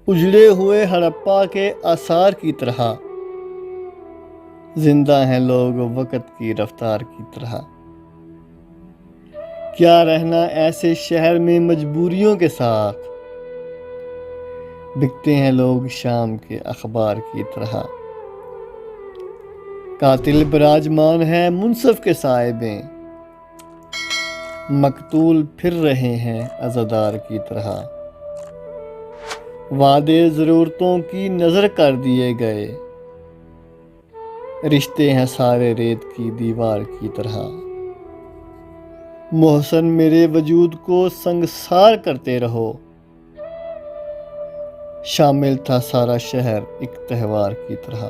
उजड़े हुए हड़प्पा के आसार की तरह जिंदा हैं लोग वक़्त की रफ्तार की तरह। क्या रहना ऐसे शहर में मजबूरियों के साथ, बिकते हैं लोग शाम के अखबार की तरह। कातिल विराजमान है मुनसफ के साए में, मकतूल फिर रहे हैं अज़ादार की तरह। वादे ज़रूरतों की नज़र कर दिए गए, रिश्ते हैं सारे रेत की दीवार की तरह। मोहसन मेरे वजूद को संगसार करते रहो, शामिल था सारा शहर एक त्यौहार की तरह।